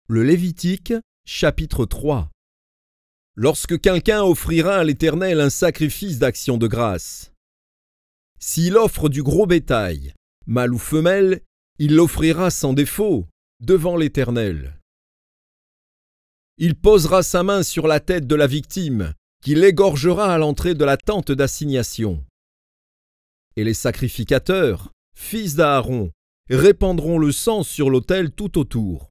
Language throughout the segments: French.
Le Lévitique, chapitre 3. Lorsque quelqu'un offrira à l'Éternel un sacrifice d'action de grâce, s'il offre du gros bétail, mâle ou femelle, il l'offrira sans défaut devant l'Éternel. Il posera sa main sur la tête de la victime, qu'il égorgera à l'entrée de la tente d'assignation. Et les sacrificateurs, fils d'Aaron, répandront le sang sur l'autel tout autour.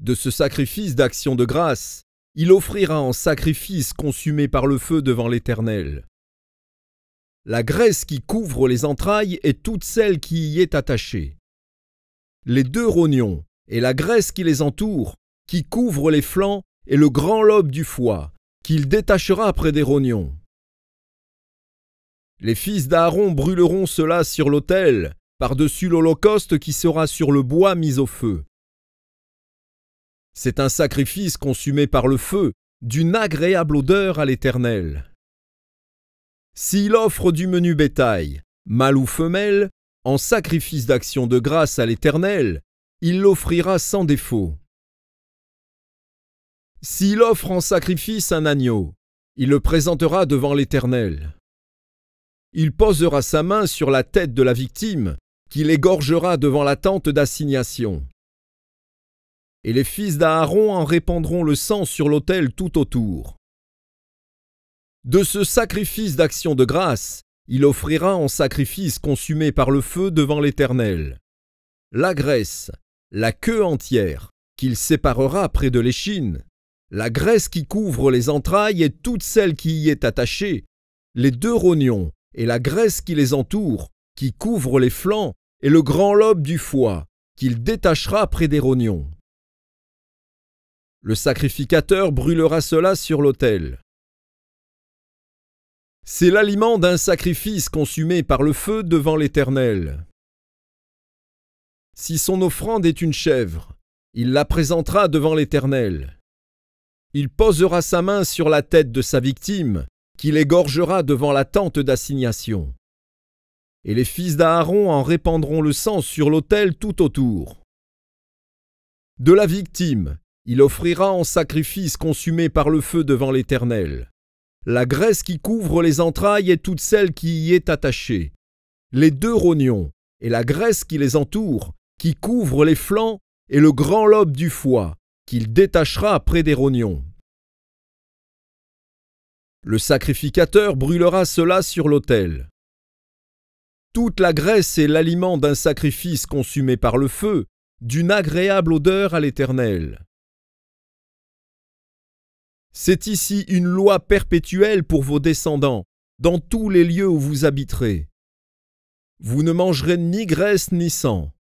De ce sacrifice d'action de grâce, il offrira en sacrifice consumé par le feu devant l'Éternel la graisse qui couvre les entrailles et toute celle qui y est attachée, les 2 rognons et la graisse qui les entoure, qui couvre les flancs et le grand lobe du foie, qu'il détachera près des rognons. Les fils d'Aaron brûleront cela sur l'autel, par-dessus l'holocauste qui sera sur le bois mis au feu. C'est un sacrifice consumé par le feu, d'une agréable odeur à l'Éternel. S'il offre du menu bétail, mâle ou femelle, en sacrifice d'action de grâce à l'Éternel, il l'offrira sans défaut. S'il offre en sacrifice un agneau, il le présentera devant l'Éternel. Il posera sa main sur la tête de la victime, qu'il égorgera devant la tente d'assignation. Et les fils d'Aaron en répandront le sang sur l'autel tout autour. De ce sacrifice d'action de grâce, il offrira en sacrifice consumé par le feu devant l'Éternel la graisse, la queue entière, qu'il séparera près de l'échine, la graisse qui couvre les entrailles et toute celle qui y est attachée, les 2 rognons et la graisse qui les entoure, qui couvre les flancs, et le grand lobe du foie, qu'il détachera près des rognons. Le sacrificateur brûlera cela sur l'autel. C'est l'aliment d'un sacrifice consumé par le feu devant l'Éternel. Si son offrande est une chèvre, il la présentera devant l'Éternel. Il posera sa main sur la tête de sa victime, qu'il égorgera devant la tente d'assignation. Et les fils d'Aaron en répandront le sang sur l'autel tout autour. De la victime, il offrira en sacrifice consumé par le feu devant l'Éternel la graisse qui couvre les entrailles et toute celle qui y est attachée, les 2 rognons et la graisse qui les entoure, qui couvre les flancs et le grand lobe du foie, qu'il détachera près des rognons. Le sacrificateur brûlera cela sur l'autel. Toute la graisse est l'aliment d'un sacrifice consumé par le feu, d'une agréable odeur à l'Éternel. C'est ici une loi perpétuelle pour vos descendants, dans tous les lieux où vous habiterez. Vous ne mangerez ni graisse ni sang,